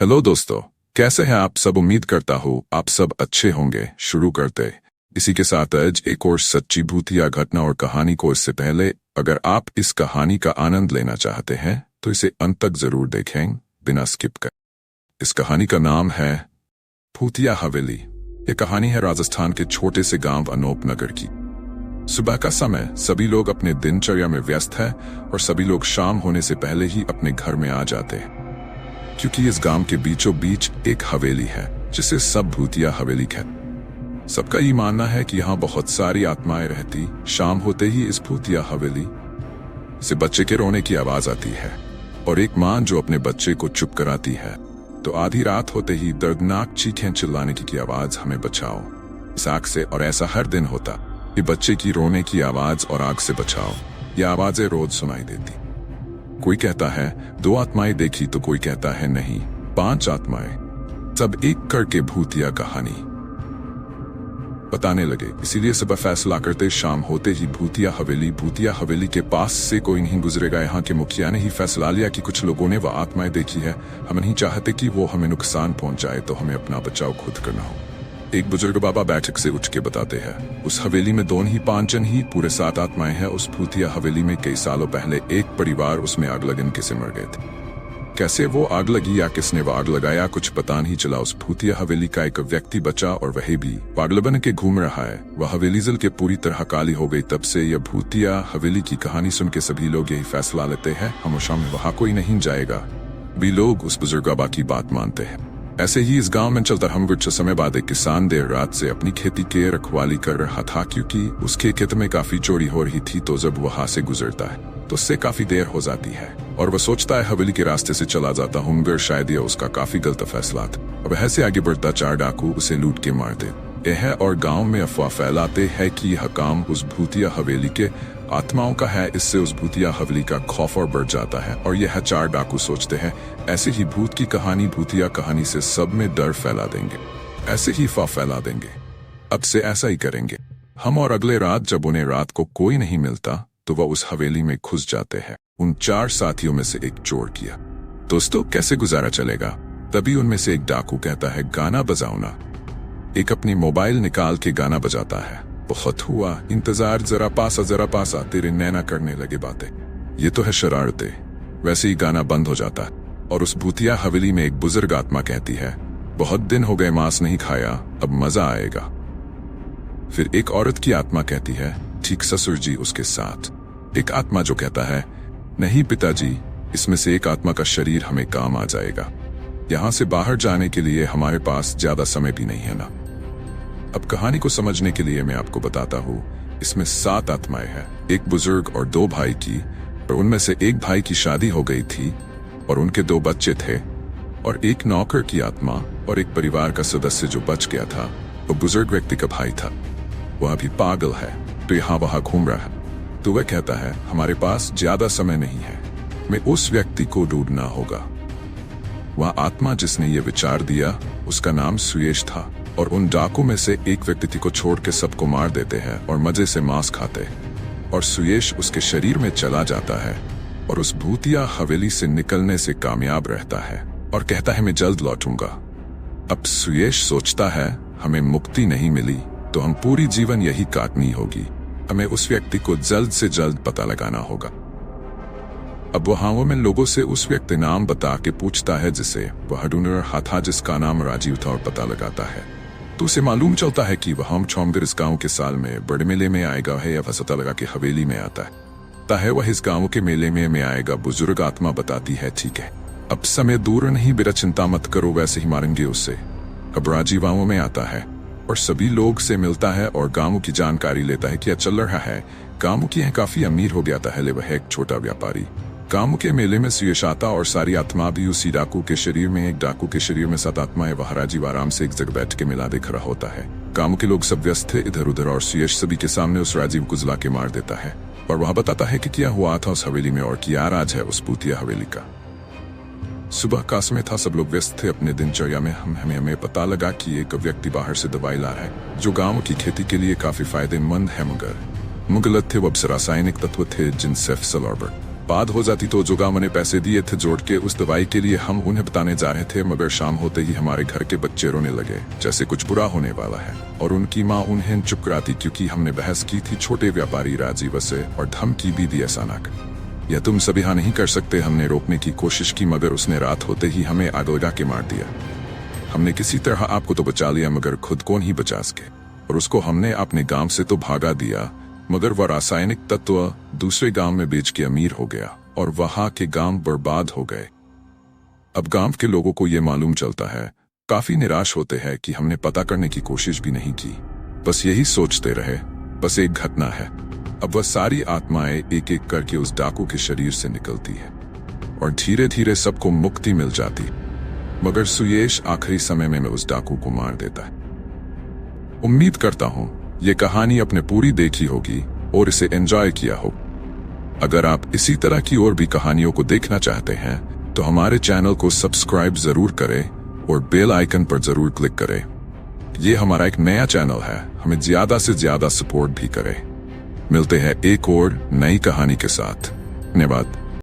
Hello दोस्तों, कैसे हैं आप सब। उम्मीद करता हूँ आप सब अच्छे होंगे। शुरू करते इसी के साथ आज एक और सच्ची भूतिया घटना और कहानी को। इससे पहले अगर आप इस कहानी का आनंद लेना चाहते हैं तो इसे अंत तक जरूर देखें बिना स्किप कर। इस कहानी का नाम है भूतिया हवेली। ये कहानी है राजस्थान के छोटे से गांव अनूपनगर की। सुबह का समय, सभी लोग अपने दिनचर्या में व्यस्त हैं और सभी लोग शाम होने से पहले ही अपने घर में आ जाते हैं, क्योंकि इस गांव के बीचों बीच एक हवेली है जिसे सब भूतिया हवेली कहते। सबका ये मानना है कि यहाँ बहुत सारी आत्माएं रहती। शाम होते ही इस भूतिया हवेली से बच्चे के रोने की आवाज आती है और एक मां जो अपने बच्चे को चुप कराती है। तो आधी रात होते ही दर्दनाक चीखें चिल्लाने की आवाज, हमें बचाओ इस आग से। और ऐसा हर दिन होता। ये बच्चे की रोने की आवाज और आग से बचाओ, ये आवाजें रोज सुनाई देती। कोई कहता है 2 आत्माएं देखी तो कोई कहता है नहीं 5 आत्माएं। सब एक करके भूतिया कहानी बताने लगे। इसीलिए सब फैसला करते शाम होते ही भूतिया हवेली के पास से कोई नहीं गुजरेगा। यहाँ के मुखिया ने ही फैसला लिया कि कुछ लोगों ने वह आत्माएं देखी है। हम नहीं चाहते कि वो हमें नुकसान पहुंचाए, तो हमें अपना बचाव खुद करना हो। एक बुजुर्ग बाबा बैठक से उठ के बताते हैं, उस हवेली में 2 नहीं 5 जन ही पूरे 7 आत्माएं हैं। उस भूतिया हवेली में कई सालों पहले एक परिवार उसमें आग लगन से मर गए थे। कैसे वो आग लगी या किसने वो आग लगाया, कुछ पता नहीं चला। उस भूतिया हवेली का एक व्यक्ति बचा और वह भी पागल बन के घूम रहा है। वह हवेली जल के पूरी तरह काली हो गई। तब से यह भूतिया हवेली की कहानी सुन के सभी लोग यही फैसला लेते हैं, हम शाम में वहां कोई नहीं जाएगा। भी लोग उस बुजुर्ग बाबा की बात मानते हैं। ऐसे ही इस गांव में चलता हम कुछ समय बाद एक किसान देर रात से अपनी खेती के रखवाली कर रहा था, क्योंकि उसके खेत में काफी चोरी हो रही थी। तो जब वहां से गुजरता है तो उससे काफी देर हो जाती है और वह सोचता है हवेली के रास्ते से चला जाता हूँ, मगर शायद यह उसका काफी गलत फैसला था। अब ऐसे आगे बढ़ता 4 डाकू उसे लूट के मार देते हैं और गांव में अफवाह फैलाते हैं कि यह काम उस भूतिया हवेली के आत्माओं का है। इससे उस भूतिया हवेली का खौफ और बढ़ जाता है और यह 4 डाकू सोचते हैं ऐसे ही भूत की कहानी भूतिया कहानी से सब में डर फैला देंगे, ऐसे ही अफवाह फैला देंगे। अब से ऐसा ही करेंगे हम। और अगले रात जब उन्हें रात को कोई नहीं मिलता तो वह उस हवेली में घुस जाते हैं। उन 4 साथियों में से एक चोर किया। दोस्तों, कैसे गुजारा चलेगा। तभी उनमें से एक डाकू कहता है, गाना बजाओ ना। एक अपनी मोबाइल निकाल के गाना बजाता है। बहुत हुआ इंतजार, जरा पास आ, तेरे नैना करने लगे बातें, ये तो है शरारते। वैसे ही गाना बंद हो जाता है और उस भूतिया हवेली में एक बुजुर्ग आत्मा कहती है, बहुत दिन हो गए मांस नहीं खाया, अब मजा आएगा। फिर एक औरत की आत्मा कहती है, ठीक ससुर जी उसके साथ। एक आत्मा जो कहता है, नहीं पिताजी, इसमें से एक आत्मा का शरीर हमें काम आ जाएगा। यहां से बाहर जाने के लिए हमारे पास ज्यादा समय भी नहीं है ना। अब कहानी को समझने के लिए मैं आपको बताता हूँ। इसमें 7 आत्माएं हैं, एक बुजुर्ग और 2 भाई की। और उनमें से एक भाई की शादी हो गई थी और उनके 2 बच्चे थे। और एक नौकर की आत्मा और एक परिवार का सदस्य जो बच गया था, वो बुजुर्ग व्यक्ति का भाई था। वह अभी पागल है तो यहाँ वहां घूम रहा है। तो वह कहता है, हमारे पास ज्यादा समय नहीं है, मैं उस व्यक्ति को ढूंढना होगा। वह आत्मा जिसने ये विचार दिया उसका नाम सुयेश था। और उन डाकू में से एक व्यक्ति को छोड़ के सबको मार देते हैं और मजे से मांस खाते। और सुयेश उसके शरीर में चला जाता है और उस भूतिया हवेली से निकलने से कामयाब रहता है और कहता है, मैं जल्द लौटूंगा। अब सुयेश सोचता है, हमें मुक्ति नहीं मिली तो हम पूरी जीवन यही काटनी होगी। हमें उस व्यक्ति को जल्द से जल्द पता लगाना होगा। अब वहां में लोगों से उस व्यक्ति नाम बता के पूछता है जिसे वह ढूंढ रहा था, जिसका नाम राजीव था, और पता लगाता है तो उसे मालूम चलता है कि वह हम छोमगर इस गांव के साल में बड़े मेले में आएगा है या पता लगा के हवेली में आता है वह इस गांव के मेले में आएगा। बुजुर्ग आत्मा बताती है, ठीक है, अब समय दूर नहीं, बेटा चिंता मत करो, वैसे ही मारेंगे उससे। अब राजीव गांव में आता है और सभी लोग से मिलता है और गांव की जानकारी लेता है क्या चल रहा है। गांव की काफी अमीर हो गया था, वह एक छोटा व्यापारी। गांव के मेले में सुयश आता और सारी आत्मा भी उसी डाकू के शरीर में। एक डाकू के शरीर में 7 आत्माएं। वह राजीव आराम से एक जगह बैठ के मेला देख रहा होता है। गांव के लोग सब व्यस्त थे इधर उधर और सुयश सभी के सामने उस राजीव को जला के मार देता है और वह बताता है कि क्या हुआ था उस हवेली में और क्या राज है उस भूतिया हवेली का। सुबह का समय था, सब लोग व्यस्त थे अपने दिनचर्या में। हमें पता लगा कि एक व्यक्ति बाहर से दवाई ला रहा है जो गांव की खेती के लिए काफी फायदेमंद है, मगर मुगलत थे। वो रासायनिक तत्व थे जिनसे फसल और बाद हो जाती तो जो गांव ने पैसे दिए थे जोड़ के उस दवाई के लिए हम उन्हें बताने जा रहे थे, मगर शाम होते ही हमारे घर के बच्चे रोने लगे जैसे कुछ बुरा होने वाला है, और उनकी माँ उन्हें चुप कराती क्योंकि हमने बहस की थी छोटे व्यापारी राजीव से और धमकी भी दी अचानक, यह तुम सब यहाँ नहीं कर सकते। हमने रोकने की कोशिश की मगर उसने रात होते ही हमें आग लगा के मार दिया। हमने किसी तरह आपको तो बचा लिया मगर खुद को नहीं बचा सके, और उसको हमने अपने गांव से तो भागा दिया, मगर वह रासायनिक तत्व दूसरे गांव में बेच के अमीर हो गया और वहां के गांव बर्बाद हो गए। अब गांव के लोगों को ये मालूम चलता है, काफी निराश होते हैं कि हमने पता करने की कोशिश भी नहीं की, बस यही सोचते रहे बस एक घटना है। अब वह सारी आत्माएं एक एक करके उस डाकू के शरीर से निकलती है और धीरे धीरे सबको मुक्ति मिल जाती, मगर सुयेश आखिरी समय में उस डाकू को मार देता है। उम्मीद करता हूं ये कहानी आपने पूरी देखी होगी और इसे एंजॉय किया हो। अगर आप इसी तरह की और भी कहानियों को देखना चाहते हैं तो हमारे चैनल को सब्सक्राइब जरूर करें और बेल आइकन पर जरूर क्लिक करें। ये हमारा एक नया चैनल है, हमें ज्यादा से ज्यादा सपोर्ट भी करें। मिलते हैं एक और नई कहानी के साथ। धन्यवाद।